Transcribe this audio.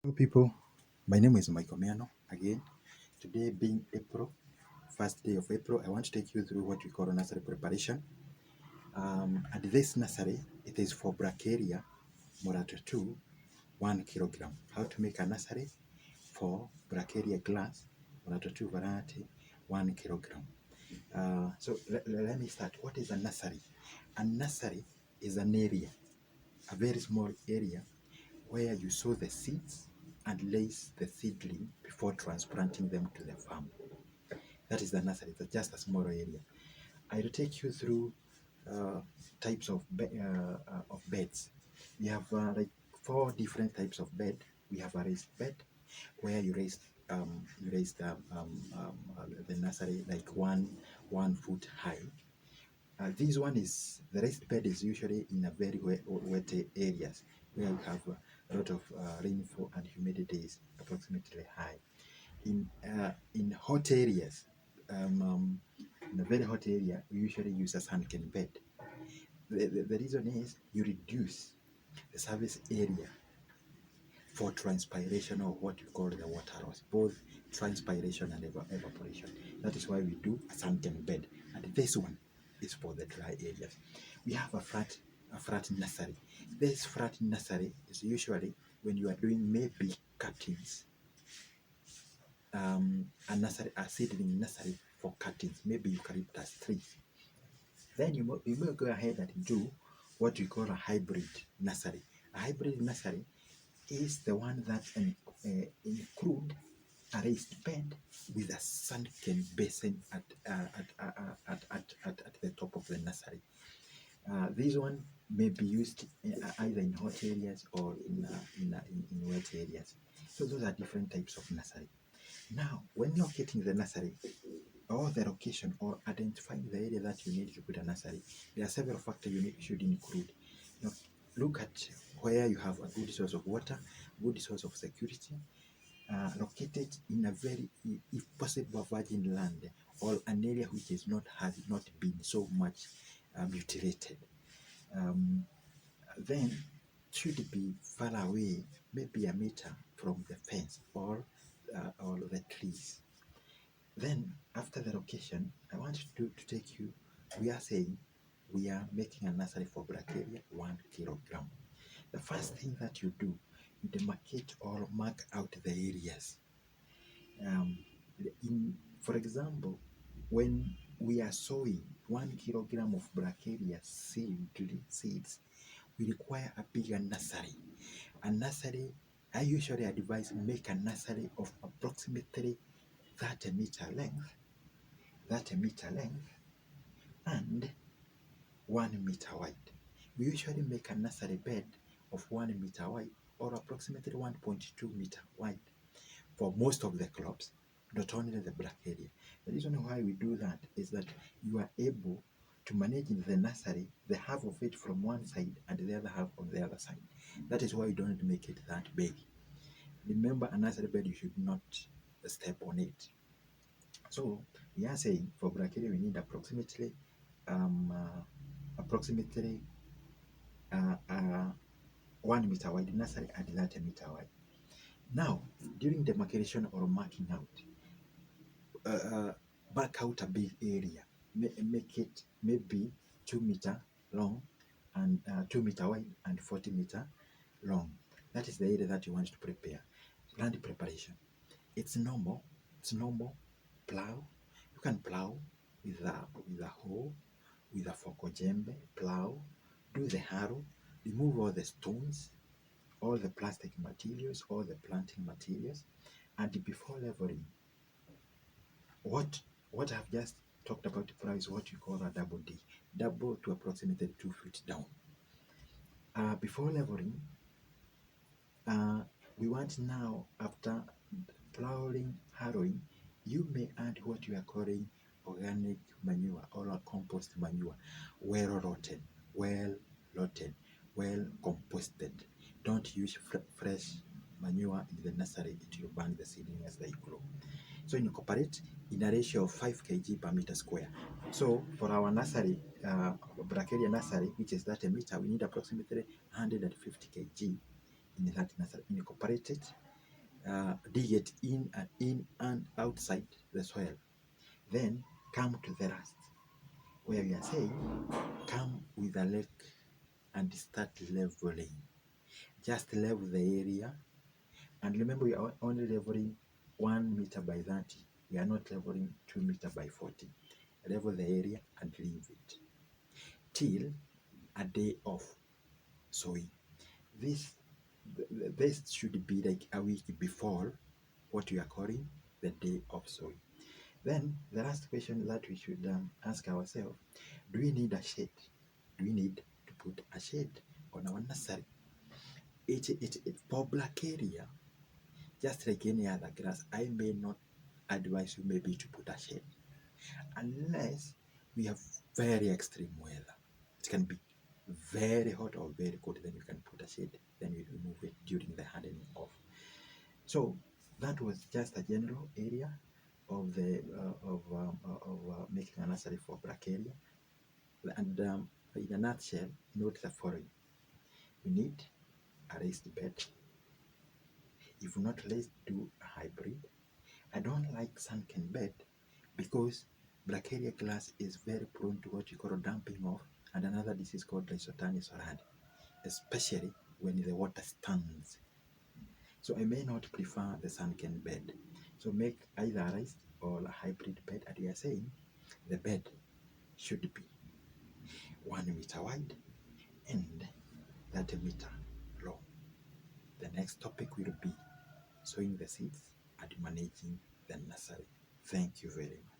Hello people, my name is Michael Miano. Again, today being April, first day of April, I want to take you through what we call nursery preparation. And this nursery, it is for Bracharia Morato 2, 1 kilogram. How to make a nursery for Bracharia Grass Morato 2 variety, 1 kilogram. Let me start. What is a nursery? A nursery is an area, a very small area where you sow the seeds and lace the seedling before transplanting them to the farm. That is the nursery. It's just a small area. I will take you through uh, types of beds. We have like 4 different types of bed. We have a raised bed where you raised the nursery like 1 foot high. This one is the raised bed is usually in a very wet areas where you have a lot of rainfall and humidity is approximately high. In hot areas, in a very hot area, we usually use a sunken bed. The reason is you reduce the surface area for transpiration or what we call the water loss, both transpiration and evaporation. That is why we do a sunken bed. And this one is for the dry areas. We have a flat nursery. This flat nursery is usually when you are doing maybe cuttings, a seedling nursery for cuttings, maybe eucalyptus trees. Then you may go ahead and do what we call a hybrid nursery. A hybrid nursery is the one that include a raised bed with a sunken basin at the top of the nursery. This one may be used either in hot areas or in wet areas. So those are different types of nursery. Now, when locating the nursery, or the location, or identifying the area that you need to put a nursery, there are several factors you should include. Now, look at where you have a good source of water, good source of security, located in a very, if possible, virgin land, or an area which has not been so much mutilated. Then should be far away, maybe a meter from the fence or the trees. Then after the location, I want to take you, we are saying we are making a nursery for Bracharia 1 kilogram. The first thing that you do, you demarcate or mark out the areas. For example, when we are sowing 1 kilogram of Bracharia seeds, we require a bigger nursery. A nursery, I usually advise make a nursery of approximately 30 meter length, and 1 meter wide. We usually make a nursery bed of 1 meter wide or approximately 1.2 meter wide for most of the crops, not only the Bracharia. The reason why we do that is that you are able to manage in the nursery the half of it from one side and the other half on the other side. That is why you don't make it that big. Remember, a nursery bed, you should not step on it. So we are saying for Bracharia we need um, uh, approximately 1 meter wide nursery and 30 meter wide. Now, during demarcation or marking out, back out a big area, make it maybe 2 meter long and 2 meter wide and 40 meter long. That is the area that you want to prepare. Land preparation. It's normal. Plow. You can plow with a hoe, with a fokojembe, plow, do the harrow, remove all the stones, all the plastic materials, all the planting materials, and before leveling, what I've just talked about before is what you call a double D, double to approximately 2 feet down. Before leveling, we want now, after plowing, harrowing, you may add what you are calling organic manure or a compost manure, well rotten, well composted. Don't use fresh manure in the nursery, it will burn the seedling as they grow. So incorporate in a ratio of 5 kg per meter square. So for our nursery, Bracharia nursery, which is 30 meter, we need approximately 150 kg in that nursery. Incorporate it dig it in and outside the soil. Then come to the rust, where we are saying come with a rake and start leveling. Just level the area, and remember we are only leveling 1 meter by 30. We are not leveling 2 meter by 40. Level the area and leave it till a day of sowing. This should be like a week before what we are calling the day of sowing. Then the last question that we should ask ourselves: do we need a shade? Do we need to put a shade on our nursery? For Bracharia, just like any other grass, I may not advise you maybe to put a shade unless we have very extreme weather. It can be very hot or very cold, then you can put a shade, then you remove it during the hardening off. So that was just a general area of the making a nursery for Bracharia. And in a nutshell, note the following: you need a raised bed. If not raised, do a hybrid. I don't like sunken bed because Bracharia grass is very prone to what you call damping off and another disease called lysotanus orandi, especially when the water stands. So I may not prefer the sunken bed. So make either a raised or a hybrid bed, and we are saying the bed should be 1 meter wide and 30 meter long. The next topic will be sowing the seeds and managing the nursery. Thank you very much.